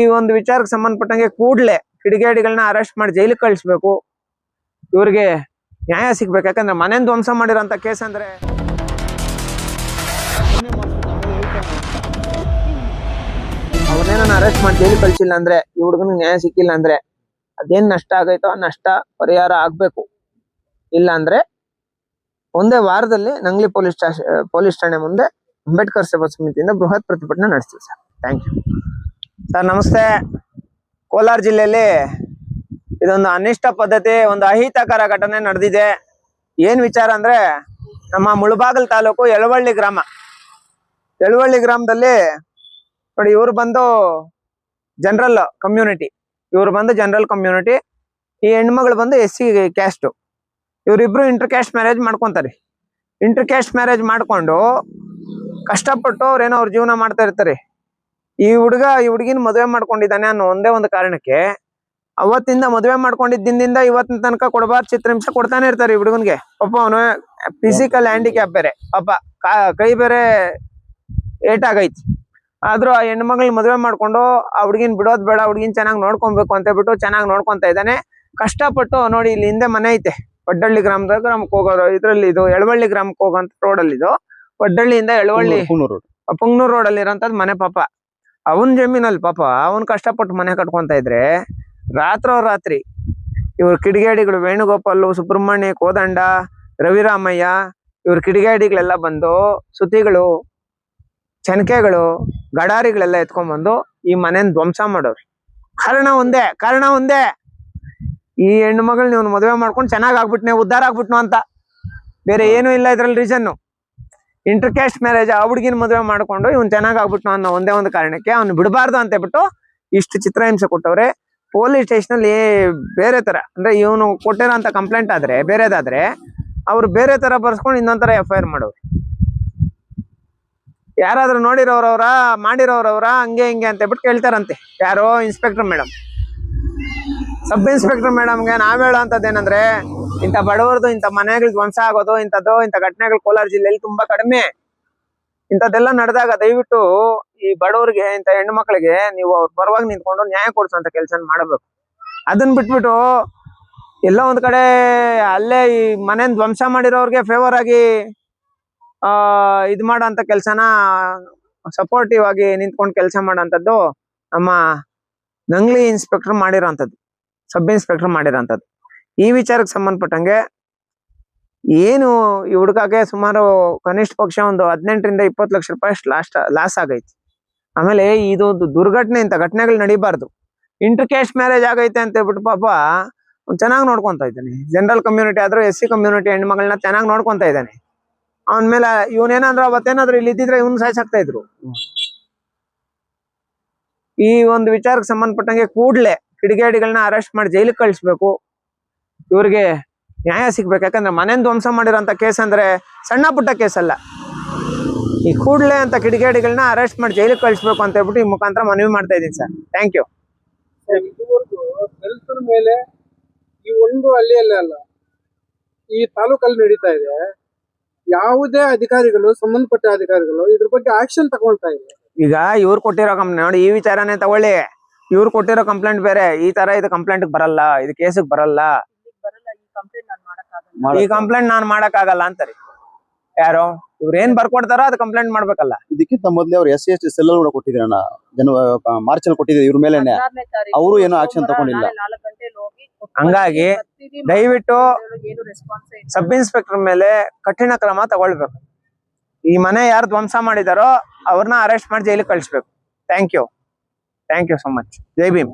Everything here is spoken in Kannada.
ಈ ಒಂದು ವಿಚಾರಕ್ಕೆ ಸಂಬಂಧಪಟ್ಟಂಗೆ ಕೂಡಲೇ ಕಿಡಿಗೇಡಿಗಳನ್ನ ಅರೆಸ್ಟ್ ಮಾಡಿ ಜೈಲಿಗೆ ಕಳಿಸ್ಬೇಕು. ಇವ್ರಿಗೆ ನ್ಯಾಯ ಸಿಗ್ಬೇಕು. ಯಾಕಂದ್ರೆ ಮನೆ ಧ್ವಂಸ ಮಾಡಿರೋಂಥ ಕೇಸ್ ಅಂದ್ರೆ ಅವ್ರನ್ನೇನ ಅರೆಸ್ಟ್ ಮಾಡಿ ಜೈಲಿಗೆ ಕಳ್ಸಿಲ್ಲ ಅಂದ್ರೆ, ಈ ಹುಡುಗನಿಗೆ ನ್ಯಾಯ ಸಿಕ್ಕಿಲ್ಲ ಅಂದ್ರೆ ಅದೇನ್ ನಷ್ಟ ಆಗೈತೋ ಆ ನಷ್ಟ ಪರಿಹಾರ ಆಗ್ಬೇಕು. ಇಲ್ಲ ಅಂದ್ರೆ ಒಂದೇ ವಾರದಲ್ಲಿ ನಂಗ್ಲಿ ಪೊಲೀಸ್ ಠಾಣೆ ಮುಂದೆ ಅಂಬೇಡ್ಕರ್ ಸೇವಾ ಸಮಿತಿಯಿಂದ ಬೃಹತ್ ಪ್ರತಿಭಟನೆ ನಡೆಸ್ತೀವಿ ಸರ್. Thank you sir. ನಮಸ್ತೆ. ಕೋಲಾರ ಜಿಲ್ಲೆಯಲ್ಲಿ ಇದೊಂದು ಅನಿಷ್ಟ ಪದ್ಧತಿ, ಒಂದು ಅಹಿತಕರ ಘಟನೆ ನಡೆದಿದೆ. ಏನ್ ವಿಚಾರ ಅಂದ್ರೆ, ನಮ್ಮ ಮುಳಬಾಗಲ್ ತಾಲೂಕು ಯಳವಳ್ಳಿ ಗ್ರಾಮದಲ್ಲಿ ನೋಡಿ, ಇವ್ರು ಬಂದು ಜನರಲ್ ಕಮ್ಯುನಿಟಿ, ಈ ಹೆಣ್ಮಗಳು ಬಂದು SC ಕ್ಯಾಸ್ಟ್. ಇವರಿಬ್ರು ಇಂಟರ್ ಕ್ಯಾಸ್ಟ್ ಮ್ಯಾರೇಜ್ ಮಾಡ್ಕೊಂತಾರೆ. ಇಂಟರ್ ಕ್ಯಾಸ್ಟ್ ಮ್ಯಾರೇಜ್ ಮಾಡ್ಕೊಂಡು ಕಷ್ಟಪಟ್ಟು ಅವ್ರೇನೋ ಅವ್ರ ಜೀವನ ಮಾಡ್ತಾ ಇರ್ತಾರೆ. ಈ ಹುಡುಗಿನ ಮದುವೆ ಮಾಡ್ಕೊಂಡಿದ್ದಾನೆ ಅನ್ನೋ ಒಂದೇ ಒಂದು ಕಾರಣಕ್ಕೆ ಅವತ್ತಿಂದ ಮದುವೆ ಮಾಡ್ಕೊಂಡಿದ್ದಿಂದ ಇವತ್ತಿನ ತನಕ ಕೊಡಬಾರ್ದು ಚಿತ್ರಹಿಂಸೆ ಕೊಡ್ತಾನೆ ಇರ್ತಾರೆ ಈ ಹುಡುಗನ್ಗೆ. ಪಾಪ ಅವನು ಫಿಸಿಕಲ್ ಹ್ಯಾಂಡಿಕ್ಯಾಪ್ ಬೇರೆ, ಪಾಪ ಕೈ ಬೇರೆ ಏಟಾಗೈತಿ. ಆದ್ರೂ ಆ ಹೆಣ್ಮಗಳ್ ಮದುವೆ ಮಾಡ್ಕೊಂಡು ಆ ಹುಡುಗಿನ ಬಿಡೋದ್ ಬೇಡ, ಹುಡುಗಿನ ಚೆನ್ನಾಗಿ ನೋಡ್ಕೊಬೇಕು ಅಂತ ಹೇಳ್ಬಿಟ್ಟು ಚೆನ್ನಾಗಿ ನೋಡ್ಕೊಂತ ಇದ್ದಾನೆ. ಕಷ್ಟಪಟ್ಟು ನೋಡಿ, ಇಲ್ಲಿ ಹಿಂದೆ ಮನೆ ಐತೆ, ವಡ್ಡಳ್ಳಿ ಗ್ರಾಮಕ್ಕೆ ಹೋಗೋರು ಇದ್ರಲ್ಲಿ, ಇದು ಯಳವಳ್ಳಿ ಗ್ರಾಮಕ್ಕೆ ಹೋಗೋಂತ ರೋಡಲ್ಲಿ, ಇದು ವಡ್ಡಳ್ಳಿಯಿಂದ ಯಳವಳ್ಳಿ ಪುಂಗ್ನೂರ್ ರೋಡ್ ಅಲ್ಲಿ ಇರೋಂಥದ್ ಮನೆ. ಪಾಪ ಅವನ್ ಜಮೀನಲ್ಲಿ ಪಾಪ ಅವನ್ ಕಷ್ಟಪಟ್ಟು ಮನೆ ಕಟ್ಕೊಂತ ಇದ್ರೆ ರಾತ್ರಿ ಇವ್ರ ಕಿಡಿಗೇಡಿಗಳು ವೇಣುಗೋಪಾಲ್, ಸುಬ್ರಹ್ಮಣ್ಯ, ಕೋದಂಡ, ರವಿರಾಮಯ್ಯ, ಇವ್ರ ಕಿಡಿಗೇಡಿಗಳೆಲ್ಲ ಬಂದು ಸುತಿಗಳು, ಚನಕೆಗಳು, ಗಡಾರಿಗಳೆಲ್ಲ ಎತ್ಕೊಂಡ್ಬಂದು ಈ ಮನೆನ್ ಧ್ವಂಸ ಮಾಡೋರು. ಕಾರಣ ಒಂದೇ, ಈ ಹೆಣ್ಣು ಮಗಳನ್ನ ಇವ್ನು ಮದುವೆ ಮಾಡ್ಕೊಂಡು ಚೆನ್ನಾಗ್ ಆಗ್ಬಿಟ್ನೆ, ಉದ್ಧಾರ ಆಗ್ಬಿಟ್ನು ಅಂತ. ಬೇರೆ ಏನು ಇಲ್ಲ ಇದ್ರಲ್ಲಿ ರೀಸನ್. ಇಂಟರ್ ಕ್ಯಾಸ್ಟ್ ಮ್ಯಾರೇಜ್, ಆ ಹುಡುಗಿನ ಮದುವೆ ಮಾಡ್ಕೊಂಡು ಇವ್ನು ಚೆನ್ನಾಗ್ ಆಗ್ಬಿಟ್ನು ಅನ್ನೋ ಒಂದೇ ಒಂದು ಕಾರಣಕ್ಕೆ ಅವ್ನು ಬಿಡಬಾರ್ದು ಅಂತ ಹೇಳ್ಬಿಟ್ಟು ಇಷ್ಟು ಚಿತ್ರಹಿಂಸೆ ಕೊಟ್ಟವ್ರೆ. ಪೊಲೀಸ್ ಸ್ಟೇಷನ್ ಅಲ್ಲಿ ಬೇರೆ ತರ, ಅಂದ್ರೆ ಇವನು ಕೊಟ್ಟಿರೋ ಅಂತ ಕಂಪ್ಲೇಂಟ್ ಆದ್ರೆ ಬೇರೆದಾದ್ರೆ ಅವ್ರು ಬೇರೆ ತರ ಬರ್ಸ್ಕೊಂಡು ಇನ್ನೊಂಥರ FIR ಮಾಡೋರು. ಯಾರಾದ್ರೂ ನೋಡಿರೋರವ್ರ, ಮಾಡಿರೋರವ್ರ, ಹಂಗೆ ಹಿಂಗೆ ಅಂತ ಹೇಳ್ಬಿಟ್ಟು ಕೇಳ್ತಾರಂತೆ. ಯಾರೋ ಇನ್ಸ್ಪೆಕ್ಟರ್ ಮೇಡಮ್, ಸಬ್ ಇನ್ಸ್ಪೆಕ್ಟರ್ ಮೇಡಮ್ಗೆ ನಾವ್ ಹೇಳೋ ಅಂತದ್ದೇನಂದ್ರೆ, ಇಂಥ ಬಡವರದು, ಇಂಥ ಮನೆಗಳು ಧ್ವಂಸ ಆಗೋದು, ಇಂಥ ಘಟನೆಗಳು ಕೋಲಾರ ಜಿಲ್ಲೆಯಲ್ಲಿ ತುಂಬಾ ಕಡಿಮೆ. ಇಂಥದ್ದೆಲ್ಲ ನಡೆದಾಗ ದಯವಿಟ್ಟು ಈ ಬಡವರಿಗೆ, ಇಂಥ ಹೆಣ್ಣು ಮಕ್ಕಳಿಗೆ ನೀವು ಅವ್ರ ಪರವಾಗಿ ನಿಂತ್ಕೊಂಡು ನ್ಯಾಯ ಕೊಡಿಸುವಂತ ಕೆಲಸ ಮಾಡಬೇಕು. ಅದನ್ನ ಬಿಟ್ಬಿಟ್ಟು ಎಲ್ಲೋ ಒಂದ್ ಕಡೆ ಅಲ್ಲೇ ಈ ಮನೆನ್ ಧ್ವಂಸ ಮಾಡಿರೋರ್ಗೆ ಫೇವರ್ ಆಗಿ ಇದ್ ಮಾಡೋಂಥ ಕೆಲ್ಸನ ಸಪೋರ್ಟಿವ್ ಆಗಿ ನಿಂತ್ಕೊಂಡು ಕೆಲಸ ಮಾಡೋಂಥದ್ದು ನಮ್ಮ ನಂಗ್ಲಿ ಇನ್ಸ್ಪೆಕ್ಟರ್ ಮಾಡಿರೋಂಥದ್ದು, ಸಬ್ ಇನ್ಸ್ಪೆಕ್ಟರ್ ಮಾಡಿರೋಂಥದ್ದು. ಈ ವಿಚಾರಕ್ಕೆ ಸಂಬಂಧಪಟ್ಟಂಗೆ ಏನು ಈ ಹುಡುಗಗೆ ಸುಮಾರು ಕನಿಷ್ಠ ಪಕ್ಷ ಒಂದು 18 ರಿಂದ 20 ಲಕ್ಷ ರೂಪಾಯಿ ಲಾಸ್ ಆಗೈತಿ. ಆಮೇಲೆ ಇದೊಂದು ದುರ್ಘಟನೆ, ಇಂಥ ಘಟನೆಗಳು ನಡೀಬಾರ್ದು. ಇಂಟರ್ ಕ್ಯಾಸ್ಟ್ ಮ್ಯಾರೇಜ್ ಆಗೈತೆ ಅಂತ ಹೇಳ್ಬಿಟ್ಟು ಪಾಪ ಚೆನ್ನಾಗಿ ನೋಡ್ಕೊಂತ ಇದ್ದಾನೆ. ಜನರಲ್ ಕಮ್ಯುನಿಟಿ ಆದ್ರೂ SC ಕಮ್ಯುನಿಟಿ ಹೆಣ್ಮಗಳನ್ನ ಚೆನ್ನಾಗಿ ನೋಡ್ಕೊಂತ ಇದ್ದಾನೆ. ಅವನ ಮೇಲೆ ಇವನೇನಾದ್ರೂ ಅವತ್ತೇನಾದ್ರೂ ಇಲ್ಲಿ ಇದ್ದಿದ್ರೆ ಇವನ್ ಸಾಯ್ಸಾಕ್ತಾ ಇದ್ರು. ಈ ಒಂದು ವಿಚಾರಕ್ಕೆ ಸಂಬಂಧಪಟ್ಟಂಗೆ ಕೂಡಲೇ ಕಿಡಿಗೇಡಿಗಳನ್ನ ಅರೆಸ್ಟ್ ಮಾಡಿ ಜೈಲಿಗೆ ಕಳಿಸ್ಬೇಕು. ಇವ್ರಿಗೆ ನ್ಯಾಯ ಸಿಗ್ಬೇಕು. ಯಾಕಂದ್ರೆ ಮನೆ ಧ್ವಂಸ ಮಾಡಿರೋಂಥ ಕೇಸ್ ಅಂದ್ರೆ ಸಣ್ಣ ಪುಟ್ಟ ಕೇಸ್ ಅಲ್ಲ. ಈ ಕೂಡಲೇ ಅಂತ ಕಿಡಿಗೇಡಿಗಳನ್ನ ಅರೆಸ್ಟ್ ಮಾಡಿ ಜೈಲಿಗೆ ಕಳಿಸ್ಬೇಕು ಅಂತ ಹೇಳ್ಬಿಟ್ಟು ಈ ಮುಖಾಂತರ ಮನವಿ ಮಾಡ್ತಾ ಇದ್ದೀನಿ ಸರ್. Thank you. ದಲಿತರ ಮೇಲೆ ಈ ಒಂದು ಹಳ್ಳಿಯಲ್ಲೇ ಅಲ್ಲ, ಈ ತಾಲೂಕಲ್ಲಿ ನಡೀತಾ ಇದೆ. ಯಾವುದೇ ಅಧಿಕಾರಿಗಳು, ಸಂಬಂಧಪಟ್ಟ ಅಧಿಕಾರಿಗಳು ಇದ್ರ ಬಗ್ಗೆ ಆಕ್ಷನ್ ತಗೊಳ್ತಾ ಇದೆ. ಈಗ ಇವ್ರು ಕೊಟ್ಟಿರೋ ಕಂಪ್ಲೇಂಟ್ ನೋಡಿ, ಈ ವಿಚಾರನೇ ತಗೊಳ್ಳಿ. ಇವ್ರು ಕೊಟ್ಟಿರೋ ಕಂಪ್ಲೇಂಟ್ ಬೇರೆ, ಈ ತರ ಇದು ಕಂಪ್ಲೇಂಟ್ ಬರಲ್ಲ, ಇದು ಕೇಸಿಗೆ ಬರಲ್ಲ, ಈ ಕಂಪ್ಲೇಂಟ್ ನಾನು ಮಾಡಕ್ ಆಗಲ್ಲ ಅಂತಾರೆ. ಯಾರು ಇವ್ರು ಏನ್ ಬರ್ಕೊಡ್ತಾರೋ ಅದು ಕಂಪ್ಲೇಂಟ್ ಮಾಡ್ಬೇಕಲ್ಲ. ಇದಕ್ಕಿಂತ ಮೊದಲೇ ಅವ್ರು SC ST ಸೆಲ್ ಕೂಡ ಕೊಟ್ಟಿದ್ರಣ್ಣ, ಮಾರ್ಚ್ ಅಲ್ಲಿ ಕೊಟ್ಟಿದ್ರು. ಇವ್ರ ಮೇಲೆ ಅವರು ಏನೋ ಆಕ್ಷನ್ ತಗೊಂಡಿಲ್ಲ. ಹಂಗಾಗಿ ದಯವಿಟ್ಟು ಸಬ್ ಇನ್ಸ್ಪೆಕ್ಟರ್ ಮೇಲೆ ಕಠಿಣ ಕ್ರಮ ತಗೊಳ್ಬೇಕು. ಈ ಮನೆ ಯಾರು ಧ್ವಂಸ ಮಾಡಿದಾರೋ ಅವ್ರನ್ನ ಅರೆಸ್ಟ್ ಮಾಡಿ ಜೈಲಿಗೆ ಕಳಿಸ್ಬೇಕು. Thank you so much. ಜೈ ಭೀಮ್.